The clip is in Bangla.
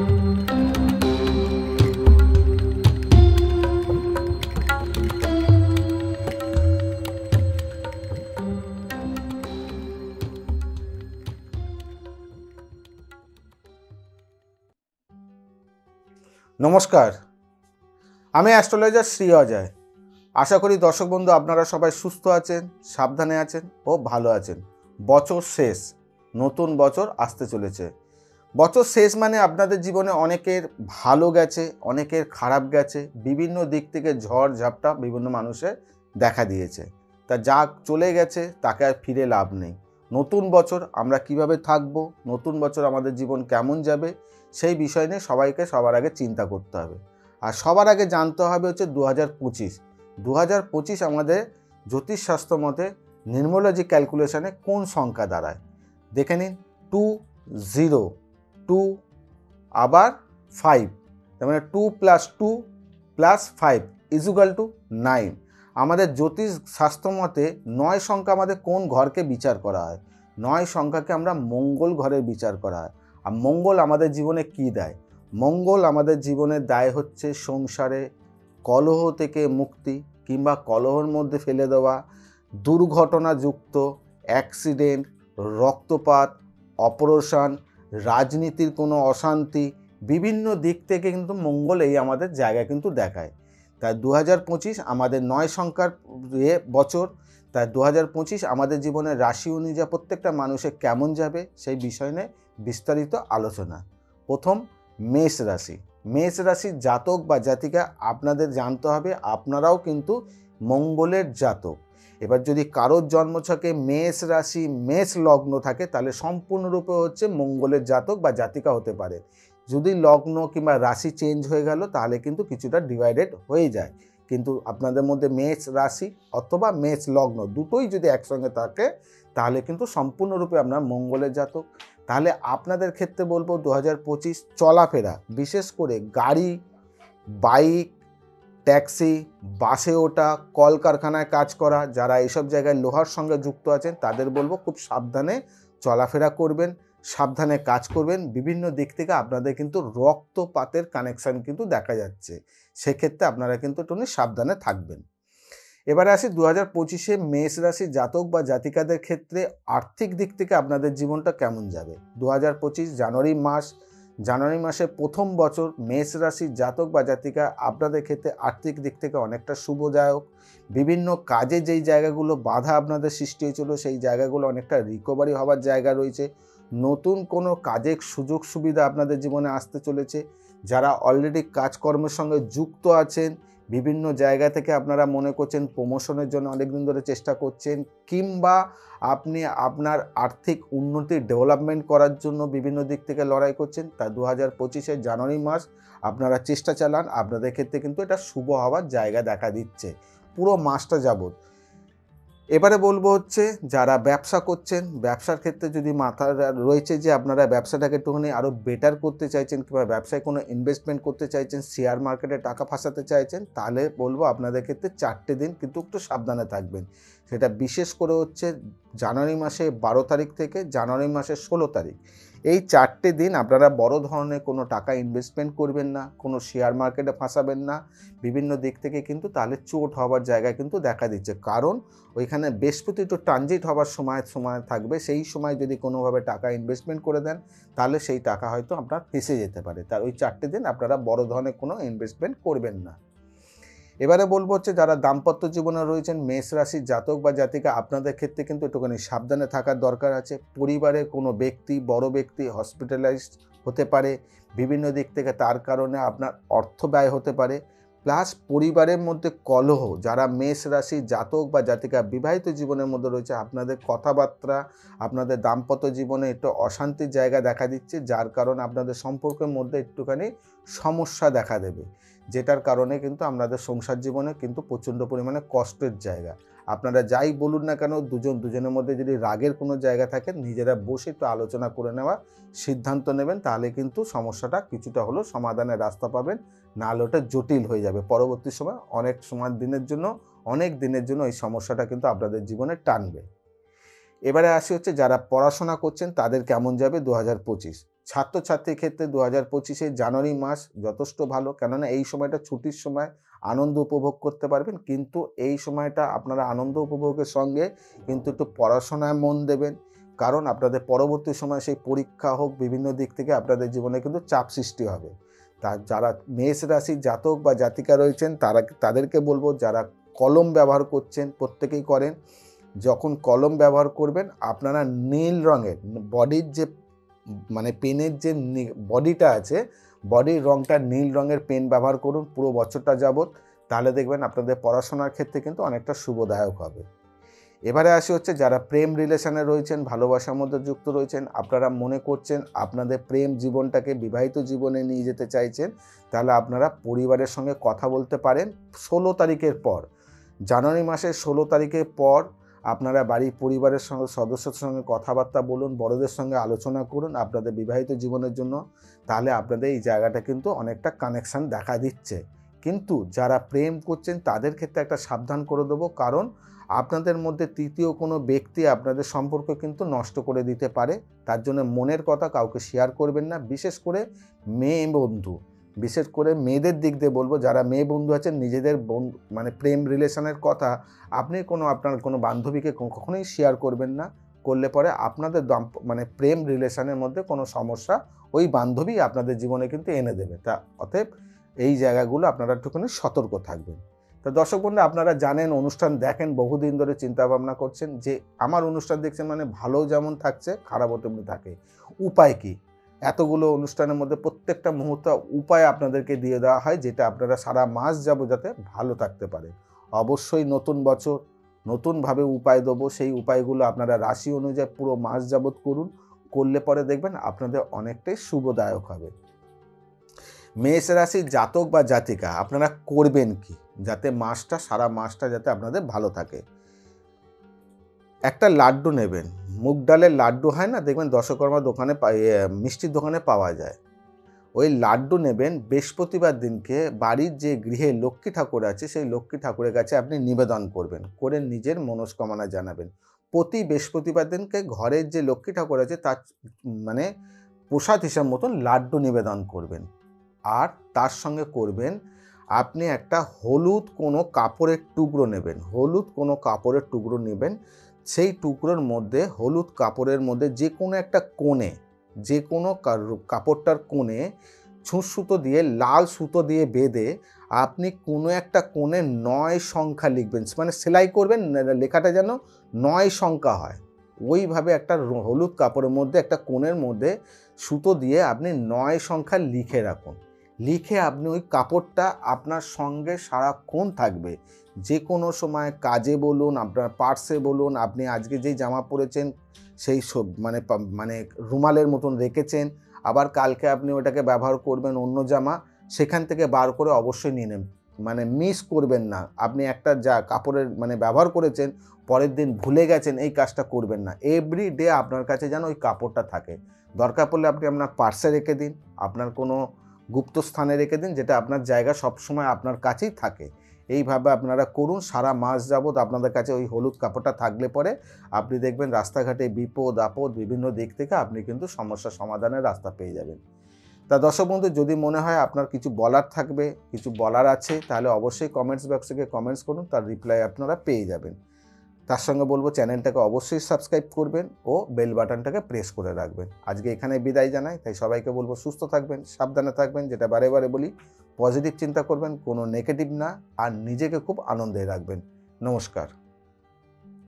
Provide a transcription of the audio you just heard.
নমস্কার, আমি অ্যাস্ট্রোলজার শ্রী অজয়। আশা করি দর্শক বন্ধু আপনারা সবাই সুস্থ আছেন, সাবধানে আছেন ও ভালো আছেন। বছর শেষ, নতুন বছর আসতে চলেছে। বছর শেষ মানে আপনাদের জীবনে অনেকের ভালো গেছে, অনেকের খারাপ গেছে, বিভিন্ন দিক থেকে ঝড় ঝাপটা বিভিন্ন মানুষের দেখা দিয়েছে। তা যা চলে গেছে তাকে আর ফিরে লাভ নেই। নতুন বছর আমরা কিভাবে থাকব, নতুন বছর আমাদের জীবন কেমন যাবে, সেই বিষয় নিয়ে সবাইকে সবার আগে চিন্তা করতে হবে। আর সবার আগে জানতে হবে হচ্ছে 2025 আমাদের জ্যোতিষশাস্ত্র মতে নিউমারোলজি ক্যালকুলেশনে কোন সংখ্যা দাঁড়ায়। দেখে নিন, 2 0 2 আবার 5, তার মানে 2 + 2 + 5 = 9। আমাদের জ্যোতিষ শাস্ত্র মতে 9 সংখ্যা আমাদের কোন ঘরকে বিচার করা হয়? 9 সংখ্যাকে আমরা মঙ্গল ঘরের বিচার করা হয়। আর মঙ্গল আমাদের জীবনে কি দেয়? মঙ্গল আমাদের জীবনে দেয় হচ্ছে সংসারে কলহ থেকে মুক্তি, কিংবা কলহের মধ্যে ফেলে দেওয়া, দুর্ঘটনাযুক্ত অ্যাক্সিডেন্ট, রক্তপাত, অপারেশন, রাজনীতির কোনো অশান্তি, বিভিন্ন দিক থেকে কিন্তু মঙ্গল এই আমাদের জায়গা কিন্তু দেখায়। তাই 2025 আমাদের 9 সংখ্যার বছর। তাই 2025 আমাদের জীবনের রাশি অনুযায়ী প্রত্যেকটা মানুষের কেমন যাবে সেই বিষয় নিয়ে বিস্তারিত আলোচনা। প্রথম, মেষ রাশি। মেষ রাশির জাতক বা জাতিকা আপনাদের জানতে হবে আপনারাও কিন্তু মঙ্গলের জাতক। এবার যদি কারোর জন্মছকে মেষ রাশি মেষ লগ্ন থাকে তাহলে সম্পূর্ণরূপে হচ্ছে মঙ্গলের জাতক বা জাতিকা হতে পারে। যদি লগ্ন কিংবা রাশি চেঞ্জ হয়ে গেল তাহলে কিন্তু কিছুটা ডিভাইডেড হয়ে যায়। কিন্তু আপনাদের মধ্যে মেষ রাশি অথবা মেষ লগ্ন দুটোই যদি একসঙ্গে থাকে তাহলে কিন্তু সম্পূর্ণরূপে আপনার মঙ্গলের জাতক। তাহলে আপনাদের ক্ষেত্রে বলবো 2025 চলাফেরা, বিশেষ করে গাড়ি, বাইক, ট্যাক্সি, বাসে ওঠা, কলকারখানায় কাজ করা, যারা এইসব জায়গায় লোহার সঙ্গে যুক্ত আছেন তাদের বলবো খুব সাবধানে চলাফেরা করবেন, সাবধানে কাজ করবেন। বিভিন্ন দিক থেকে আপনাদের কিন্তু রক্তপাতের কানেকশান কিন্তু দেখা যাচ্ছে, সেক্ষেত্রে আপনারা কিন্তু একটু সাবধানে থাকবেন। এবারে আসি 2025 মেষ রাশি জাতক বা জাতিকাদের ক্ষেত্রে আর্থিক দিক থেকে আপনাদের জীবনটা কেমন যাবে। 2025 জানুয়ারি মাসে প্রথম বছর মেষ রাশির জাতক বা জাতিকা আপনাদের ক্ষেত্রে আর্থিক দিক থেকে অনেকটা শুভদায়ক। বিভিন্ন কাজে যেই জায়গাগুলো বাধা আপনাদের সৃষ্টি হয়েছিল সেই জায়গাগুলো অনেকটা রিকভারি হওয়ার জায়গা রয়েছে। নতুন কোনো কাজের সুযোগ সুবিধা আপনাদের জীবনে আসতে চলেছে। যারা অলরেডি কাজকর্মের সঙ্গে যুক্ত আছেন, বিভিন্ন জায়গা থেকে আপনারা মনে করছেন প্রমোশনের জন্য অনেকদিন ধরে চেষ্টা করছেন, কিংবা আপনি আপনার আর্থিক উন্নতি ডেভেলপমেন্ট করার জন্য বিভিন্ন দিক থেকে লড়াই করছেন, তা 2025 জানুয়ারি মাস আপনারা চেষ্টা চালান, আপনাদের ক্ষেত্রে কিন্তু এটা শুভ হওয়ার জায়গা দেখা দিচ্ছে পুরো মাসটা যাবত। এবারে বলবো হচ্ছে যারা ব্যবসা করছেন, ব্যবসার ক্ষেত্রে যদি মাথায় রয়েছে যে আপনারা ব্যবসাটাকে একটুখানি আরও বেটার করতে চাইছেন, কিংবা ব্যবসায় কোনো ইনভেস্টমেন্ট করতে চাইছেন, শেয়ার মার্কেটে টাকা ফাঁসাতে চাইছেন, তাহলে বলবো আপনাদের ক্ষেত্রে 4টে দিন কিন্তু একটু সাবধানে থাকবেন। সেটা বিশেষ করে হচ্ছে জানুয়ারি মাসে 12 তারিখ থেকে জানুয়ারি মাসের 16 তারিখ, এই 4টে দিন আপনারা বড় ধরনের কোনো টাকা ইনভেস্টমেন্ট করবেন না, কোনো শেয়ার মার্কেটে ফাঁসাবেন না। বিভিন্ন দিক থেকে কিন্তু তাহলে চোট হওয়ার জায়গা কিন্তু দেখা দিচ্ছে, কারণ ওইখানে বৃহস্পতি একটু ট্রানজিট হওয়ার সময় থাকবে। সেই সময় যদি কোনোভাবে টাকা ইনভেস্টমেন্ট করে দেন তাহলে সেই টাকা হয়তো আপনার ফেঁসে যেতে পারে। তার ওই 4টে দিন আপনারা বড় ধরনের কোনো ইনভেস্টমেন্ট করবেন না। এবারে বলবো হচ্ছে যারা দাম্পত্য জীবনে রয়েছেন মেষ রাশির জাতক বা জাতিকা আপনাদের ক্ষেত্রে কিন্তু একটুখানি সাবধানে থাকার দরকার আছে। পরিবারের কোনো ব্যক্তি, বড় ব্যক্তি হসপিটালাইজড হতে পারে বিভিন্ন দিক থেকে, তার কারণে আপনার অর্থ ব্যয় হতে পারে। প্লাস পরিবারের মধ্যে কলহ, যারা মেষ রাশির জাতক বা জাতিকা বিবাহিত জীবনের মধ্যে রয়েছে আপনাদের কথাবার্তা, আপনাদের দাম্পত্য জীবনে একটু অশান্তির জায়গা দেখা দিচ্ছে, যার কারণে আপনাদের সম্পর্কের মধ্যে একটুখানি সমস্যা দেখা দেবে, যেটার কারণে কিন্তু আপনাদের সংসার জীবনে কিন্তু প্রচণ্ড পরিমাণে কষ্টের জায়গা। আপনারা যাই বলুন না কেন, দুজনের মধ্যে যদি রাগের কোনো জায়গা থাকে নিজেরা বসে একটু আলোচনা করে নেওয়া সিদ্ধান্ত নেবেন, তাহলে কিন্তু সমস্যাটা কিছুটা হলেও সমাধানের রাস্তা পাবেন। নাহলে ওটা জটিল হয়ে যাবে পরবর্তী সময়, অনেক দিনের জন্য এই সমস্যাটা কিন্তু আপনাদের জীবনে টানবে। এবারে আসি হচ্ছে যারা পড়াশোনা করছেন তাদের কেমন যাবে 2025। ছাত্রছাত্রীর ক্ষেত্রে 2025 জানুয়ারি মাস যথেষ্ট ভালো, কেননা এই সময়টা ছুটির সময়, আনন্দ উপভোগ করতে পারবেন। কিন্তু এই সময়টা আপনারা আনন্দ উপভোগের সঙ্গে কিন্তু একটু পড়াশোনায় মন দেবেন, কারণ আপনাদের পরবর্তী সময় সেই পরীক্ষা হোক, বিভিন্ন দিক থেকে আপনাদের জীবনে কিন্তু চাপ সৃষ্টি হবে। যারা মেষ রাশির জাতক বা জাতিকা রয়েছেন তাদেরকে বলবো, যারা কলম ব্যবহার করছেন প্রত্যেকেই করেন, যখন কলম ব্যবহার করবেন আপনারা নীল রঙের বডির যে পেনের যে বডিটা আছে, বডির রঙটা নীল রঙের পেন ব্যবহার করুন পুরো বছরটা যাবৎ, তাহলে দেখবেন আপনাদের পড়াশোনার ক্ষেত্রে কিন্তু অনেকটা শুভদায়ক হবে। এবারে আসি হচ্ছে যারা প্রেম রিলেশনে রয়েছেন, ভালোবাসার মধ্যে যুক্ত রয়েছেন, আপনারা মনে করছেন আপনাদের প্রেম জীবনটাকে বিবাহিত জীবনে নিয়ে যেতে চাইছেন, তাহলে আপনারা পরিবারের সঙ্গে কথা বলতে পারেন 16 তারিখের পর। জানুয়ারি মাসের 16 তারিখের পর আপনারা বাড়ির পরিবারের সঙ্গে সদস্যদের সঙ্গে কথাবার্তা বলুন, বড়দের সঙ্গে আলোচনা করুন আপনাদের বিবাহিত জীবনের জন্য, তাহলে আপনাদের এই জায়গাটা কিন্তু অনেকটা কানেকশান দেখা দিচ্ছে। কিন্তু যারা প্রেম করছেন তাদের ক্ষেত্রে একটা সাবধান করে দেবো, কারণ আপনাদের মধ্যে তৃতীয় কোনো ব্যক্তি আপনাদের সম্পর্ক কিন্তু নষ্ট করে দিতে পারে। তার জন্য মনের কথা কাউকে শেয়ার করবেন না, বিশেষ করে মেয়ে বন্ধু, বিশেষ করে মেয়েদের দিক দিয়ে বলবো, যারা মেয়ে বন্ধু আছেন নিজেদের প্রেম রিলেশনের কথা আপনি আপনার কোনো বান্ধবীকে কখনোই শেয়ার করবেন না। করলে পরে আপনাদের প্রেম রিলেশনের মধ্যে কোনো সমস্যা ওই বান্ধবী আপনাদের জীবনে কিন্তু এনে দেবে। তা অতএব এই জায়গাগুলো আপনারা একটুখানি সতর্ক থাকবেন। তো দর্শক বন্ধু, আপনারা জানেন, অনুষ্ঠান দেখেন, বহুদিন ধরে চিন্তাভাবনা করছেন যে আমার অনুষ্ঠান দেখছেন ভালো যেমন থাকছে খারাপও তেমনি থাকে, উপায় কি? এতগুলো অনুষ্ঠানের মধ্যে প্রত্যেকটা মুহূর্ত উপায় আপনাদেরকে দিয়ে দেওয়া হয়, যেটা আপনারা সারা মাস যাতে ভালো থাকতে পারে। অবশ্যই নতুন বছর নতুনভাবে উপায় দেবো, সেই উপায়গুলো আপনারা রাশি অনুযায়ী পুরো মাস যাবৎ করুন, করলে পরে দেখবেন আপনাদের অনেকটাই শুভদায়ক হবে। মেষ রাশির জাতক বা জাতিকা আপনারা করবেন কি যাতে সারা মাসটা যাতে আপনাদের ভালো থাকে? একটা লাড্ডু নেবেন, মুগ ডালের লাড্ডু হয় না, দেখবেন দশকর্মা দোকানে মিষ্টির দোকানে পাওয়া যায়। ওই লাড্ডু নেবেন, বৃহস্পতিবার দিনকে বাড়ির যে গৃহে লক্ষ্মী ঠাকুর আছে সেই লক্ষ্মী ঠাকুরের কাছে আপনি নিবেদন করবেন, করে নিজের মনস্কামনা জানাবেন। প্রতি বৃহস্পতিবার দিনকে ঘরের যে লক্ষ্মী ঠাকুর আছে তার প্রসাদ হিসাব মতন লাড্ডু নিবেদন করবেন। আর তার সঙ্গে করবেন, আপনি একটা হলুদ কোনো কাপড়ের টুকরো নেবেন, হলুদ কোনো কাপড়ের টুকরো নেবেন, সেই টুকরোর মধ্যে হলুদ কাপড়ের মধ্যে যে কোনো একটা কোণে, যে কোনো কাপড়টার কোণে ছুঁচ সুতো দিয়ে, লাল সুতো দিয়ে বেঁধে আপনি কোনো একটা কোণে 9 সংখ্যা লিখবেন, সেলাই করবেন, লেখাটা যেন 9 সংখ্যা হয়। ওইভাবে একটা হলুদ কাপড়ের মধ্যে একটা কোণের মধ্যে সুতো দিয়ে আপনি 9 সংখ্যা লিখে রাখুন। লিখে আপনি ওই কাপড়টা আপনার সঙ্গে সারাক্ষণ থাকবে, যে কোনো সময় কাজে বলুন, আপনার পার্সে বলুন, আপনি আজকে যেই জামা পরেছেন সেই সব রুমালের মতন রেখেছেন, আবার কালকে আপনি ওটাকে ব্যবহার করবেন অন্য জামা, সেখান থেকে বার করে অবশ্যই নিয়ে নেন, মিস করবেন না। আপনি একটা কাপড়ের ব্যবহার করেছেন, পরের দিন ভুলে গেছেন, এই কাজটা করবেন না। এভরি ডে আপনার কাছে যেন ওই কাপড়টা থাকে। দরকার পড়লে আপনি আপনার পার্সে রেখে দিন, আপনার কোনো গুপ্ত স্থানে রেখে দিন, যেটা আপনার জায়গা সবসময় আপনার কাছেই থাকে। এইভাবে আপনারা করুন, সারা মাস যাবৎ আপনাদের কাছে ওই হলুদ কাপড়টা থাকলে পরে আপনি দেখবেন রাস্তাঘাটে বিপদ আপদ বিভিন্ন দিক থেকে আপনি কিন্তু সমস্যা সমাধানের রাস্তা পেয়ে যাবেন। তা দর্শক বন্ধু, যদি মনে হয় আপনার কিছু বলার থাকবে, কিছু বলার আছে, তাহলে অবশ্যই কমেন্টস বক্সে গিয়ে কমেন্টস করুন, তার রিপ্লাই আপনারা পেয়ে যাবেন। তার সঙ্গে বলবো চ্যানেলটাকে অবশ্যই সাবস্ক্রাইব করবেন ও বেল বাটনটাকে প্রেস করে রাখবেন। আজকে এখানে বিদায় জানাই, তাই সবাইকে বলবো সুস্থ থাকবেন, সাবধানে থাকবেন, যেটা বারে বারে বলি, পজিটিভ চিন্তা করবেন, কোনো নেগেটিভ না, আর নিজেকে খুব আনন্দে রাখবেন। নমস্কার।